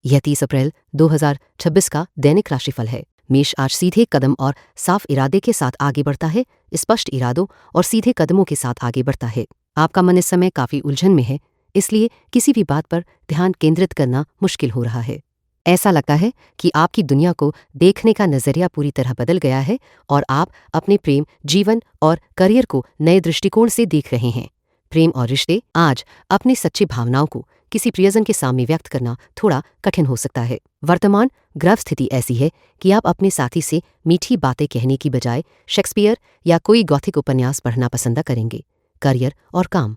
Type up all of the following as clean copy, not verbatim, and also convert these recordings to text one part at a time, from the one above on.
यह 30 अप्रैल 2026 का दैनिक राशिफल है। मेष आज सीधे कदम और साफ इरादे के साथ आगे बढ़ता है। स्पष्ट इरादों और सीधे कदमों के साथ आगे बढ़ता है। आपका मन इस समय काफी उलझन में है, इसलिए किसी भी बात पर ध्यान केंद्रित करना मुश्किल हो रहा है। ऐसा लगता है कि आपकी दुनिया को देखने का नजरिया पूरी तरह बदल गया है और आप अपने प्रेम, जीवन और करियर को नए दृष्टिकोण से देख रहे हैं। प्रेम और रिश्ते आज अपनी सच्ची भावनाओं को किसी प्रियजन के सामने व्यक्त करना थोड़ा कठिन हो सकता है। वर्तमान ग्रह स्थिति ऐसी है कि आप अपने साथी से मीठी बातें कहने की बजाय शेक्सपियर या कोई गॉथिक उपन्यास पढ़ना पसंद करेंगे। करियर और काम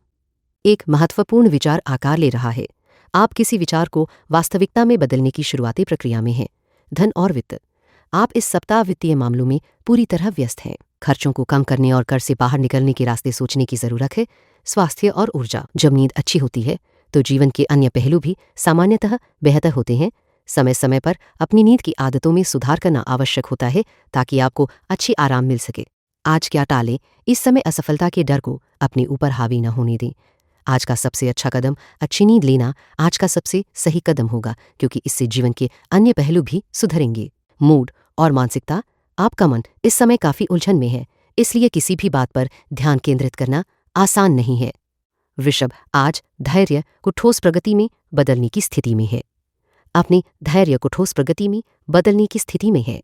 एक महत्वपूर्ण विचार आकार ले रहा है। आप किसी विचार को वास्तविकता में बदलने की शुरुआती प्रक्रिया में हैं। धन और वित्त आप इस सप्ताह वित्तीय मामलों में पूरी तरह व्यस्त हैं। खर्चों को कम करने और कर से बाहर निकलने के रास्ते सोचने की जरूरत है। स्वास्थ्य और ऊर्जा जब नींद अच्छी होती है तो जीवन के अन्य पहलू भी सामान्यतः बेहतर होते हैं। समय समय पर अपनी नींद की आदतों में सुधार करना आवश्यक होता है ताकि आपको अच्छी आराम मिल सके। आज क्या टालें, इस समय असफलता के डर को अपने ऊपर हावी न होने दें। आज का सबसे अच्छा कदम अच्छी नींद लेना आज का सबसे सही कदम होगा, क्योंकि इससे जीवन के अन्य पहलू भी सुधरेंगे। मूड और मानसिकता आपका मन इस समय काफी उलझन में है, इसलिए किसी भी बात पर ध्यान केंद्रित करना आसान नहीं है। वृषभ आज धैर्य को ठोस प्रगति में बदलने की स्थिति में है। अपने धैर्य को ठोस प्रगति में बदलने की स्थिति में है।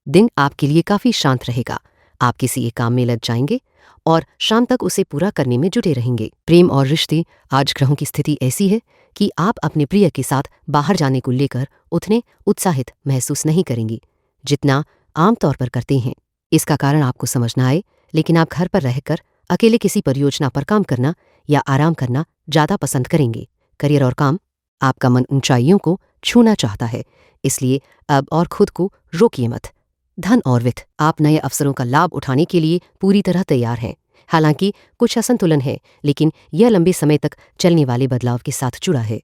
दिन आपके लिए काफी शांत रहेगा। आप किसी एक काम में लग जाएंगे और शाम तक उसे पूरा करने में जुटे रहेंगे। प्रेम और रिश्ते आज ग्रहों की स्थिति ऐसी है कि आप अपने प्रिय के साथ बाहर जाने को लेकर उतने उत्साहित महसूस नहीं करेंगे जितना आमतौर पर करते हैं। इसका कारण आपको समझना आए, लेकिन आप घर पर रहकर अकेले किसी परियोजना पर काम करना या आराम करना ज्यादा पसंद करेंगे। करियर और काम आपका मन ऊंचाइयों को छूना चाहता है, इसलिए अब और खुद को रोकिए मत। धन और वित्त आप नए अवसरों का लाभ उठाने के लिए पूरी तरह तैयार हैं। हालांकि कुछ असंतुलन है, लेकिन यह लंबे समय तक चलने वाले बदलाव के साथ जुड़ा है।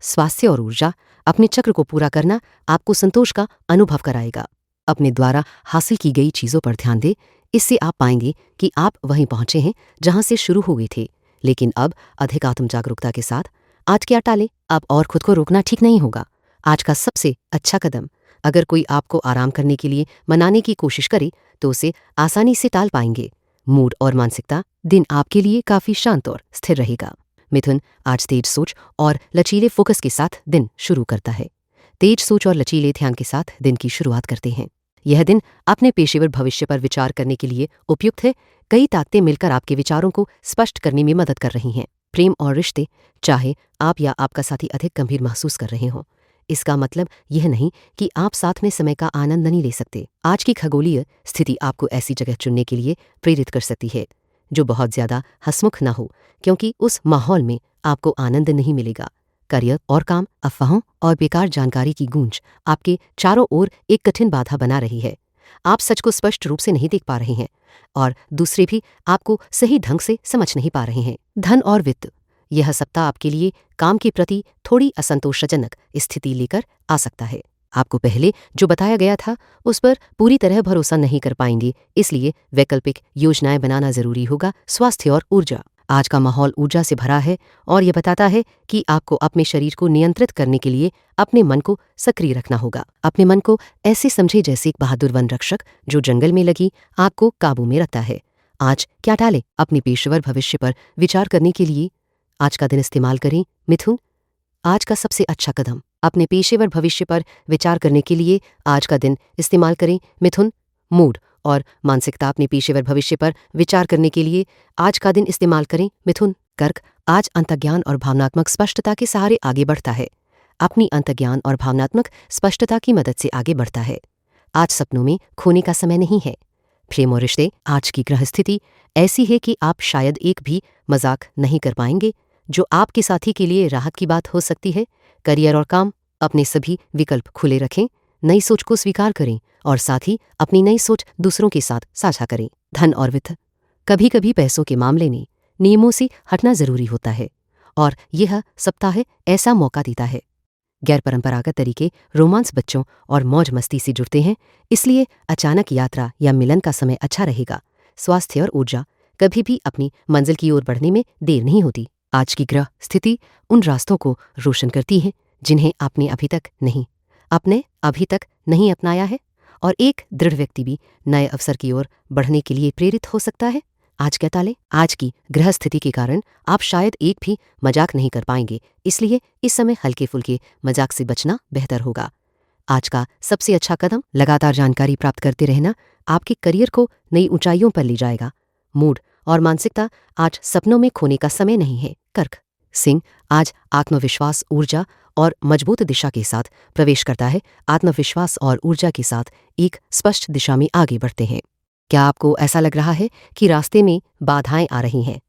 स्वास्थ्य और ऊर्जा अपने चक्र को पूरा करना आपको संतोष का अनुभव कराएगा। अपने द्वारा हासिल की गई चीजों पर ध्यान दें, इससे आप पाएंगे कि आप वहीं पहुंचे हैं जहां से शुरू हो गए थे। लेकिन अब अधिक आत्म जागरूकता के साथ आज क्या टालें, अब और खुद को रोकना ठीक नहीं होगा। आज का सबसे अच्छा कदम अगर कोई आपको आराम करने के लिए मनाने की कोशिश करे तो उसे आसानी से टाल पाएंगे। मूड और मानसिकता दिन आपके लिए काफी शांत और स्थिर रहेगा। मिथुन आज तेज सोच और लचीले फोकस के साथ दिन शुरू करता है। तेज सोच और लचीले ध्यान के साथ दिन की शुरुआत करते हैं। यह दिन अपने पेशेवर भविष्य पर विचार करने के लिए उपयुक्त है। कई ताकतें मिलकर आपके विचारों को स्पष्ट करने में मदद कर रही हैं। प्रेम और रिश्ते चाहे आप या आपका साथी अधिक गंभीर महसूस कर रहे हों, इसका मतलब यह नहीं कि आप साथ में समय का आनंद नहीं ले सकते। आज की खगोलीय स्थिति आपको ऐसी जगह चुनने के लिए प्रेरित कर सकती है जो बहुत ज्यादा हंसमुख न हो, क्योंकि उस माहौल में आपको आनंद नहीं मिलेगा। करियर और काम अफवाहों और बेकार जानकारी की गूंज आपके चारों ओर एक कठिन बाधा बना रही है। आप सच को स्पष्ट रूप से नहीं देख पा रहे हैं और दूसरे भी आपको सही ढंग से समझ नहीं पा रहे हैं। धन और वित्त यह सप्ताह आपके लिए काम के प्रति थोड़ी असंतोषजनक स्थिति लेकर आ सकता है। आपको पहले जो बताया गया था उस पर पूरी तरह भरोसा नहीं कर पाएंगे, इसलिए वैकल्पिक योजनाएं बनाना जरूरी होगा। स्वास्थ्य और ऊर्जा आज का माहौल ऊर्जा से भरा है और यह बताता है कि आपको अपने शरीर को नियंत्रित करने के लिए अपने मन को सक्रिय रखना होगा। अपने मन को ऐसे समझे जैसे एक बहादुर वन रक्षक जो जंगल में लगी आग को काबू में रखता है। आज क्या टालें, अपने पेशेवर भविष्य पर विचार करने के लिए आज का दिन इस्तेमाल करें। मिथुन आज का सबसे अच्छा कदम अपने पेशेवर भविष्य पर विचार करने के लिए आज का दिन इस्तेमाल करें। मिथुन मूड और मानसिकता अपने पेशेवर भविष्य पर विचार करने के लिए आज का दिन इस्तेमाल करें। मिथुन कर्क आज अंतर्ज्ञान और भावनात्मक स्पष्टता के सहारे आगे बढ़ता है। अपनी अंतर्ज्ञान और भावनात्मक स्पष्टता की मदद से आगे बढ़ता है। आज सपनों में खोने का समय नहीं है। प्रेम और रिश्ते आज की ग्रह स्थिति ऐसी है कि आप शायद एक भी मजाक नहीं कर पाएंगे, जो आपके साथी के लिए राहत की बात हो सकती है। करियर और काम अपने सभी विकल्प खुले रखें, नई सोच को स्वीकार करें और साथ ही अपनी नई सोच दूसरों के साथ साझा करें। धन और वित्त कभी कभी पैसों के मामले में नियमों से हटना जरूरी होता है और यह सप्ताह ऐसा मौका देता है। गैर परंपरागत तरीके रोमांस, बच्चों और मौज मस्ती से जुड़ते हैं, इसलिए अचानक यात्रा या मिलन का समय अच्छा रहेगा। स्वास्थ्य और ऊर्जा कभी भी अपनी मंजिल की ओर बढ़ने में देर नहीं होती। आज की ग्रह स्थिति उन रास्तों को रोशन करती है जिन्हें आपने अभी तक नहीं अपनाया है, और एक दृढ़ व्यक्ति भी नए अवसर की ओर बढ़ने के लिए प्रेरित हो सकता है। आज क्या टालें? आज की गृह स्थिति के कारण आप शायद एक भी मजाक नहीं कर पाएंगे, इसलिए इस समय हल्के फुल्के मजाक से बचना बेहतर होगा। आज का सबसे अच्छा कदम लगातार जानकारी प्राप्त करते रहना आपके करियर को नई ऊंचाइयों पर ले जाएगा। मूड और मानसिकता आज सपनों में खोने का समय नहीं है। कर्क सिंह आज आत्मविश्वास, ऊर्जा और मजबूत दिशा के साथ प्रवेश करता है। आत्मविश्वास और ऊर्जा के साथ एक स्पष्ट दिशा में आगे बढ़ते हैं। क्या आपको ऐसा लग रहा है कि रास्ते में बाधाएं आ रही हैं?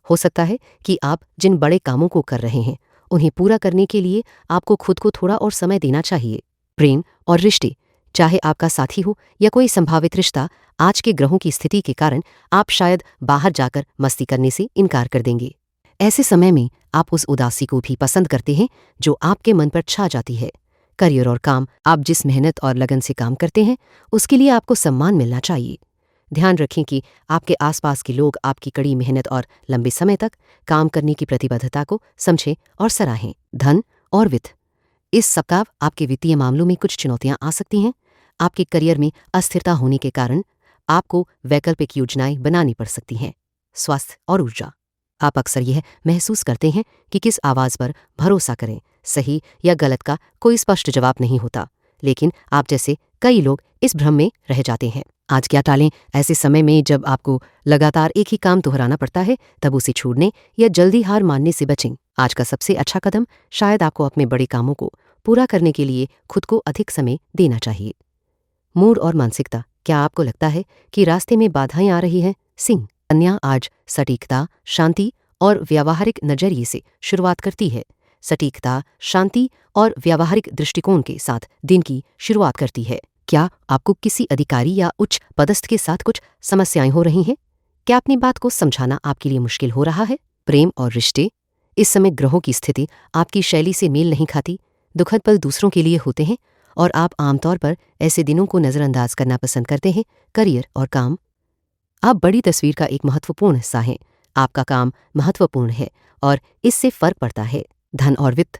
हो सकता है कि आप जिन बड़े कामों को कर रहे हैं उन्हें पूरा करने के लिए आपको खुद को थोड़ा और समय देना चाहिए। प्रेम और रिश्ते, चाहे आपका साथी हो या कोई संभावित रिश्ता, आज के ग्रहों की स्थिति के कारण आप शायद बाहर जाकर मस्ती करने से इनकार कर देंगे। ऐसे समय में आप उस उदासी को भी पसंद करते हैं जो आपके मन पर छा जाती है। करियर और काम, आप जिस मेहनत और लगन से काम करते हैं उसके लिए आपको सम्मान मिलना चाहिए। ध्यान रखें कि आपके आसपास के लोग आपकी कड़ी मेहनत और लंबे समय तक काम करने की प्रतिबद्धता को समझें और सराहें। धन और वित्त, इस सप्ताह आपके वित्तीय मामलों में कुछ चुनौतियां आ सकती हैं। आपके करियर में अस्थिरता होने के कारण आपको वैकल्पिक योजनाएं बनानी पड़ सकती हैं। स्वास्थ्य और ऊर्जा, आप अक्सर यह महसूस करते हैं कि किस आवाज़ पर भरोसा करें। सही या गलत का कोई स्पष्ट जवाब नहीं होता, लेकिन आप जैसे कई लोग इस भ्रम में रह जाते हैं। आज क्या टालें? ऐसे समय में जब आपको लगातार एक ही काम दोहराना पड़ता है, तब उसे छोड़ने या जल्दी हार मानने से बचें। आज का सबसे अच्छा कदम शायद आपको अपने बड़े कामों को पूरा करने के लिए खुद को अधिक समय देना चाहिए। मूड और मानसिकता, क्या आपको लगता है कि रास्ते में बाधाएं आ रही हैं? सिंह कन्या आज सटीकता, शांति और व्यावहारिक नजरिए से शुरुआत करती है। सटीकता, शांति और व्यावहारिक दृष्टिकोण के साथ दिन की शुरुआत करती है। क्या आपको किसी अधिकारी या उच्च पदस्थ के साथ कुछ समस्याएं हो रही हैं? क्या अपनी बात को समझाना आपके लिए मुश्किल हो रहा है? प्रेम और रिश्ते, इस समय ग्रहों की स्थिति आपकी शैली से मेल नहीं खाती। दुखद पल दूसरों के लिए होते हैं और आप आमतौर पर ऐसे दिनों को नज़रअंदाज करना पसंद करते हैं। करियर और काम, आप बड़ी तस्वीर का एक महत्वपूर्ण हिस्सा हैं। आपका काम महत्वपूर्ण है और इससे फर्क पड़ता है। धन और वित्त,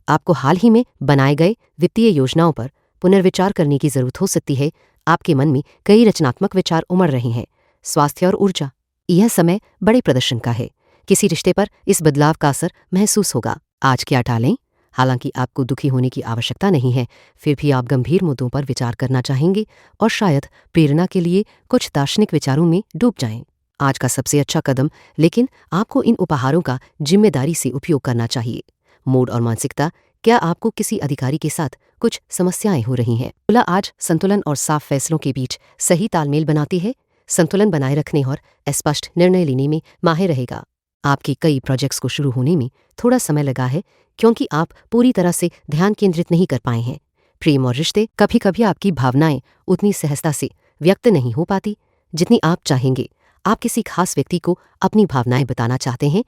आपको हाल ही में बनाए गए वित्तीय योजनाओं पर पुनर्विचार करने की जरूरत हो सकती है। आपके मन में कई रचनात्मक विचार उमड़ रहे हैं। स्वास्थ्य और ऊर्जा, यह समय बड़े प्रदर्शन का है। किसी रिश्ते पर इस बदलाव का असर महसूस होगा। आज क्या टालें? हालांकि आपको दुखी होने की आवश्यकता नहीं है, फिर भी आप गंभीर मुद्दों पर विचार करना चाहेंगे और शायद प्रेरणा के लिए कुछ दार्शनिक विचारों में डूब जाएं। आज का सबसे अच्छा कदम, लेकिन आपको इन उपहारों का जिम्मेदारी से उपयोग करना चाहिए। मूड और मानसिकता, क्या आपको किसी अधिकारी के साथ कुछ समस्याएं हो रही हैं? तुला आज संतुलन और साफ फैसलों के बीच सही तालमेल बनाती है। संतुलन बनाए रखने और स्पष्ट निर्णय लेने में माहिर रहेगा। आपके कई प्रोजेक्ट्स को शुरू होने में थोड़ा समय लगा है क्योंकि आप पूरी तरह से ध्यान केंद्रित नहीं कर पाए हैं। प्रेम और रिश्ते, कभी कभी आपकी भावनाएं उतनी सहजता से व्यक्त नहीं हो पाती जितनी आप चाहेंगे। आप किसी खास व्यक्ति को अपनी भावनाएं बताना चाहते हैं,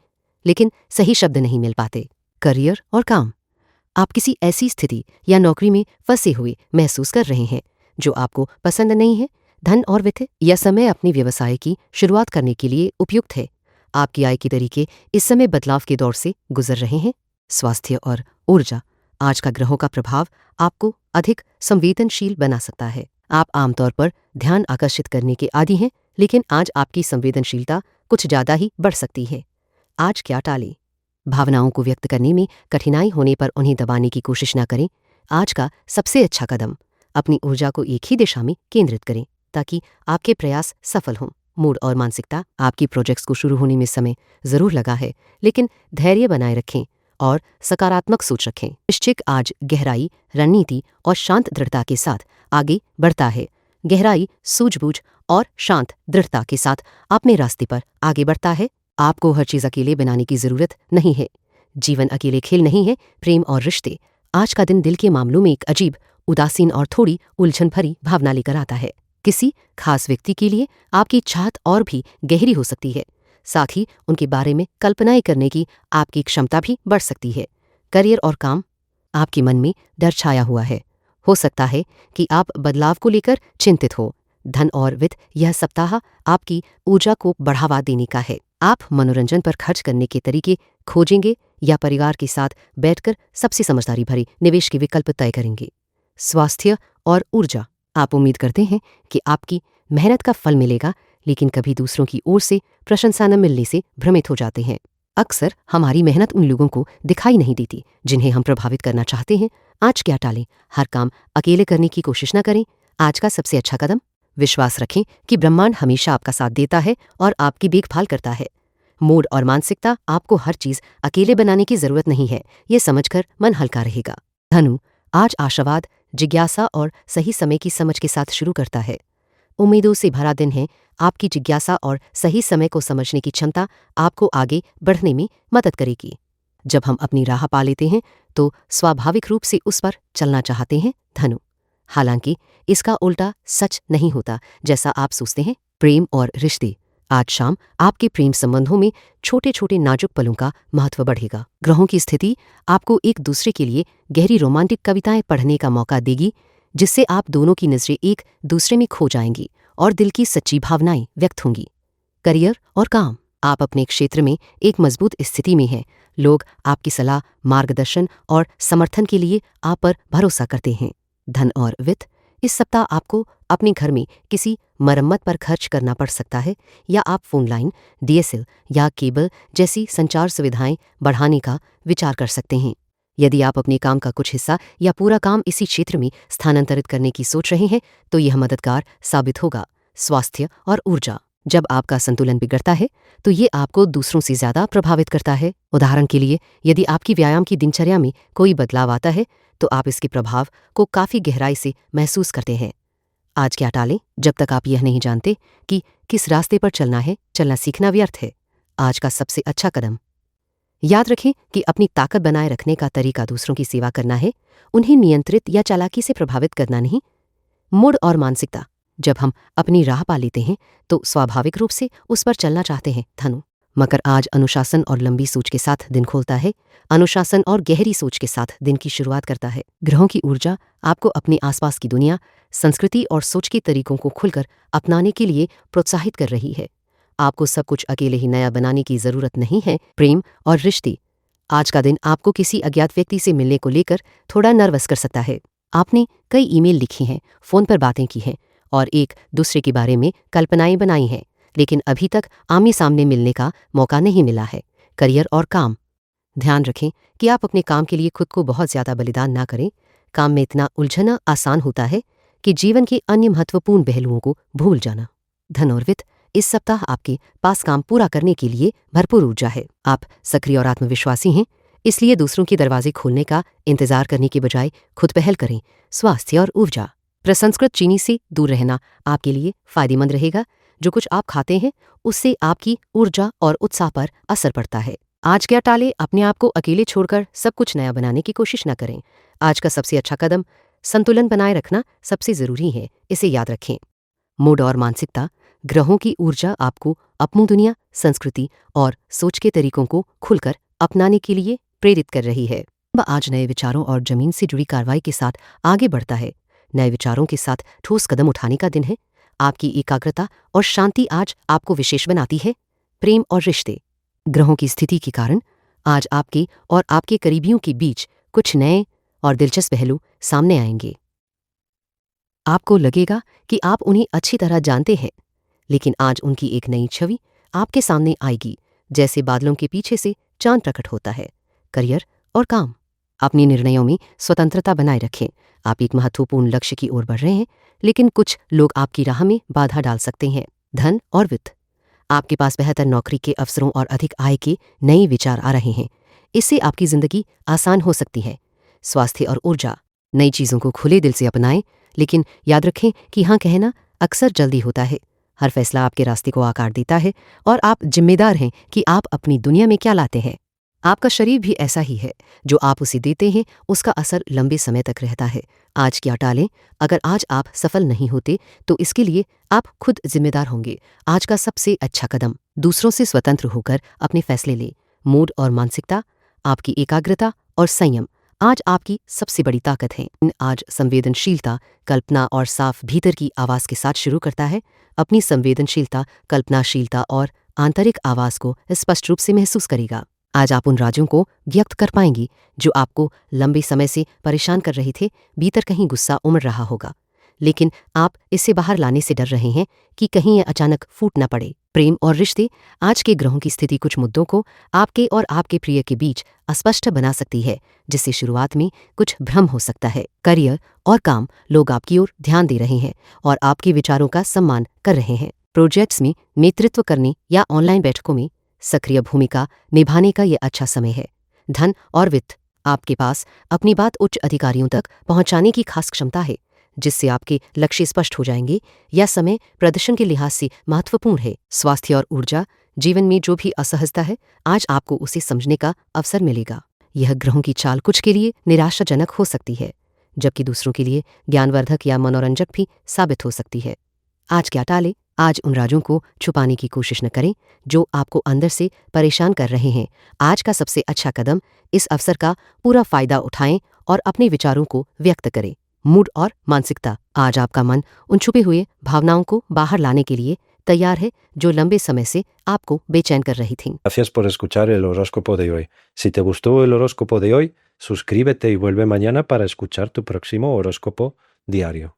लेकिन सही शब्द नहीं मिल पाते। करियर और काम, आप किसी ऐसी स्थिति या नौकरी में फंसे हुए महसूस कर रहे हैं जो आपको पसंद नहीं है। धन और वित्त, यह समय अपनी व्यवसाय की शुरुआत करने के लिए उपयुक्त है। आपकी आय के तरीके इस समय बदलाव के दौर से गुजर रहे हैं। स्वास्थ्य और ऊर्जा, आज का ग्रहों का प्रभाव आपको अधिक संवेदनशील बना सकता है। आप आमतौर पर ध्यान आकर्षित करने के आदी हैं, लेकिन आज आपकी संवेदनशीलता कुछ ज़्यादा ही बढ़ सकती है। आज क्या टालें? भावनाओं को व्यक्त करने में कठिनाई होने पर उन्हें दबाने की कोशिश न करें। आज का सबसे अच्छा कदम, अपनी ऊर्जा को एक ही दिशा में केंद्रित करें ताकि आपके प्रयास सफल हों। मूड और मानसिकता, आपकी प्रोजेक्ट्स को शुरू होने में समय जरूर लगा है, लेकिन धैर्य बनाए रखें और सकारात्मक सोच रखें। वृश्चिक आज गहराई, रणनीति और शांत दृढ़ता के साथ आगे बढ़ता है। गहराई, सूझबूझ और शांत दृढ़ता के साथ अपने रास्ते पर आगे बढ़ता है। आपको हर चीज़ अकेले बनाने की जरूरत नहीं है। जीवन अकेले खेल नहीं है। प्रेम और रिश्ते, आज का दिन दिल के मामलों में एक अजीब, उदासीन और थोड़ी उलझन भरी भावना लेकर आता है। किसी खास व्यक्ति के लिए आपकी चाहत और भी गहरी हो सकती है, साथ ही उनके बारे में कल्पनाएं करने की आपकी क्षमता भी बढ़ सकती है। करियर और काम, आपके मन में डर छाया हुआ है। हो सकता है कि आप बदलाव को लेकर चिंतित हो। धन और वित्त, यह सप्ताह आपकी ऊर्जा को बढ़ावा देने का है। आप मनोरंजन पर खर्च करने के तरीके खोजेंगे या परिवार के साथ बैठकर सबसे समझदारी भरे निवेश के विकल्प तय करेंगे। स्वास्थ्य और ऊर्जा। आप उम्मीद करते हैं कि आपकी मेहनत का फल मिलेगा, लेकिन कभी दूसरों की ओर से प्रशंसा न मिलने से भ्रमित हो जाते हैं। अक्सर हमारी मेहनत उन लोगों को दिखाई नहीं देती जिन्हें हम प्रभावित करना चाहते हैं। आज क्या टालें? हर काम अकेले करने की कोशिश न करें। आज का सबसे अच्छा कदम, विश्वास रखें कि ब्रह्मांड हमेशा आपका साथ देता है और आपकी देखभाल करता है। मूड और मानसिकता। आपको हर चीज अकेले बनाने की जरूरत नहीं है, ये समझकर मन हल्का रहेगा। धनु, आज आशावाद, जिज्ञासा और सही समय की समझ के साथ शुरू करता है। उम्मीदों से भरा दिन है। आपकी जिज्ञासा और सही समय को समझने की क्षमता आपको आगे बढ़ने में मदद करेगी। जब हम अपनी राह पा लेते हैं तो स्वाभाविक रूप से उस पर चलना चाहते हैं। धनु, हालांकि इसका उल्टा सच नहीं होता जैसा आप सोचते हैं। प्रेम और रिश्ते। आज शाम आपके प्रेम संबंधों में छोटे छोटे नाजुक पलों का महत्व बढ़ेगा। ग्रहों की स्थिति आपको एक दूसरे के लिए गहरी रोमांटिक कविताएं पढ़ने का मौका देगी, जिससे आप दोनों की नजरें एक दूसरे में खो जाएंगी और दिल की सच्ची भावनाएं व्यक्त होंगी। करियर और काम। आप अपने क्षेत्र में एक मजबूत स्थिति में हैं। लोग आपकी सलाह, मार्गदर्शन और समर्थन के लिए आप पर भरोसा करते हैं। धन और वित्त। इस सप्ताह आपको अपने घर में किसी मरम्मत पर खर्च करना पड़ सकता है, या आप फोन लाइन, डीएसएल या केबल जैसी संचार सुविधाएं बढ़ाने का विचार कर सकते हैं। यदि आप अपने काम का कुछ हिस्सा या पूरा काम इसी क्षेत्र में स्थानांतरित करने की सोच रहे हैं तो यह मददगार साबित होगा। स्वास्थ्य और ऊर्जा। जब आपका संतुलन बिगड़ता है तो ये आपको दूसरों से ज्यादा प्रभावित करता है। उदाहरण के लिए, यदि आपकी व्यायाम की दिनचर्या में कोई बदलाव आता है तो आप इसके प्रभाव को काफी गहराई से महसूस करते हैं। आज क्या टालें? जब तक आप यह नहीं जानते कि किस रास्ते पर चलना है, चलना सीखना व्यर्थ है। आज का सबसे अच्छा कदम, याद रखें कि अपनी ताकत बनाए रखने का तरीका दूसरों की सेवा करना है, उन्हें नियंत्रित या चालाकी से प्रभावित करना नहीं। मूड और मानसिकता। जब हम अपनी राह पा लेते हैं तो स्वाभाविक रूप से उस पर चलना चाहते हैं। धनु, मकर आज अनुशासन और लंबी सोच के साथ दिन खोलता है। अनुशासन और गहरी सोच के साथ दिन की शुरुआत करता है। ग्रहों की ऊर्जा आपको अपने आसपास की दुनिया, संस्कृति और सोच के तरीकों को खुलकर अपनाने के लिए प्रोत्साहित कर रही है। आपको सब कुछ अकेले ही नया बनाने की जरूरत नहीं है। प्रेम और रिश्ते। आज का दिन आपको किसी अज्ञात व्यक्ति से मिलने को लेकर थोड़ा नर्वस कर सकता है। आपने कई ईमेल लिखी हैं, फोन पर बातें की हैं और एक दूसरे के बारे में कल्पनाएं बनाई हैं, लेकिन अभी तक आमने सामने मिलने का मौका नहीं मिला है। करियर और काम। ध्यान रखें कि आप अपने काम के लिए खुद को बहुत ज्यादा बलिदान ना करें। काम में इतना उलझना आसान होता है कि जीवन के अन्य महत्वपूर्ण पहलुओं को भूल जाना। धन और वित्त। इस सप्ताह आपके पास काम पूरा करने के लिए भरपूर ऊर्जा है। आप सक्रिय और आत्मविश्वासी हैं, इसलिए दूसरों के दरवाजे खोलने का इंतजार करने के बजाय खुद पहल करें। स्वास्थ्य और ऊर्जा। प्रसंस्कृत चीनी से दूर रहना आपके लिए फायदेमंद रहेगा। जो कुछ आप खाते हैं उससे आपकी ऊर्जा और उत्साह पर असर पड़ता है। आज क्या टालें? अपने आप को अकेले छोड़कर सब कुछ नया बनाने की कोशिश न करें। आज का सबसे अच्छा कदम, संतुलन बनाए रखना सबसे जरूरी है, इसे याद रखें। मूड और मानसिकता। ग्रहों की ऊर्जा आपको अपनी दुनिया, संस्कृति और सोच के तरीकों को खुलकर अपनाने के लिए प्रेरित कर रही है। वह आज नए विचारों और जमीन से जुड़ी कार्रवाई के साथ आगे बढ़ता है। नए विचारों के साथ ठोस कदम उठाने का दिन है। आपकी एकाग्रता और शांति आज आपको विशेष बनाती है। प्रेम और रिश्ते। ग्रहों की स्थिति के कारण आज आपके और आपके करीबियों के बीच कुछ नए और दिलचस्प पहलू सामने आएंगे। आपको लगेगा कि आप उन्हें अच्छी तरह जानते हैं, लेकिन आज उनकी एक नई छवि आपके सामने आएगी, जैसे बादलों के पीछे से चांद प्रकट होता है। करियर और काम। अपने निर्णयों में स्वतंत्रता बनाए रखें। आप एक महत्वपूर्ण लक्ष्य की ओर बढ़ रहे हैं, लेकिन कुछ लोग आपकी राह में बाधा डाल सकते हैं। धन और वित्त। आपके पास बेहतर नौकरी के अवसरों और अधिक आय के नए विचार आ रहे हैं। इससे आपकी जिंदगी आसान हो सकती है। स्वास्थ्य और ऊर्जा। नई चीजों को खुले दिल से अपनाएं, लेकिन याद रखें कि हाँ कहना अक्सर जल्दी होता है। हर फैसला आपके रास्ते को आकार देता है और आप जिम्मेदार हैं कि आप अपनी दुनिया में क्या लाते हैं। आपका शरीर भी ऐसा ही है, जो आप उसे देते हैं उसका असर लंबे समय तक रहता है। आज क्या टालें? अगर आज आप सफल नहीं होते तो इसके लिए आप खुद जिम्मेदार होंगे। आज का सबसे अच्छा कदम, दूसरों से स्वतंत्र होकर अपने फैसले लें। मूड और मानसिकता। आपकी एकाग्रता और संयम आज आपकी सबसे बड़ी ताकत है। आज संवेदनशीलता, कल्पना और साफ भीतर की आवाज के साथ शुरू करता है। अपनी संवेदनशीलता, कल्पनाशीलता और आंतरिक आवाज को स्पष्ट रूप से महसूस करेगा। आज आप उन राजों को व्यक्त कर पाएंगी जो आपको लंबे समय से परेशान कर रहे थे। भीतर कहीं गुस्सा उमड़ रहा होगा, लेकिन आप इसे बाहर लाने से डर रहे हैं कि कहीं यह अचानक फूट न पड़े। प्रेम और रिश्ते, आज के ग्रहों की स्थिति कुछ मुद्दों को आपके और आपके प्रिय के बीच अस्पष्ट बना सकती है, जिससे शुरुआत में कुछ भ्रम हो सकता है। करियर और काम, लोग आपकी ओर ध्यान दे रहे हैं और आपके विचारों का सम्मान कर रहे हैं। प्रोजेक्ट्स में नेतृत्व करने या ऑनलाइन बैठकों में सक्रिय भूमिका निभाने का यह अच्छा समय है। धन और वित्त, आपके पास अपनी बात उच्च अधिकारियों तक पहुंचाने की खास क्षमता है, जिससे आपके लक्ष्य स्पष्ट हो जाएंगे। यह समय प्रदर्शन के लिहाज से महत्वपूर्ण है। स्वास्थ्य और ऊर्जा, जीवन में जो भी असहजता है, आज आपको उसे समझने का अवसर मिलेगा। यह ग्रहों की चाल कुछ के लिए निराशाजनक हो सकती है, जबकि दूसरों के लिए ज्ञानवर्धक या मनोरंजक भी साबित हो सकती है। आज क्या टालें? आज उन राजों को छुपाने की कोशिश न करें जो आपको अंदर से परेशान कर रहे हैं। आज का सबसे अच्छा कदम, इस अवसर का पूरा फायदा उठाएं और अपने विचारों को व्यक्त करें। मूड और मानसिकता, आज आपका मन उन छुपे हुए भावनाओं को बाहर लाने के लिए तैयार है जो लंबे समय से आपको बेचैन कर रही थीं। Gracias por escuchar el horóscopo de hoy. Si te gustó el horóscopo de hoy, suscríbete y vuelve mañana para escuchar tu próximo horóscopo diario.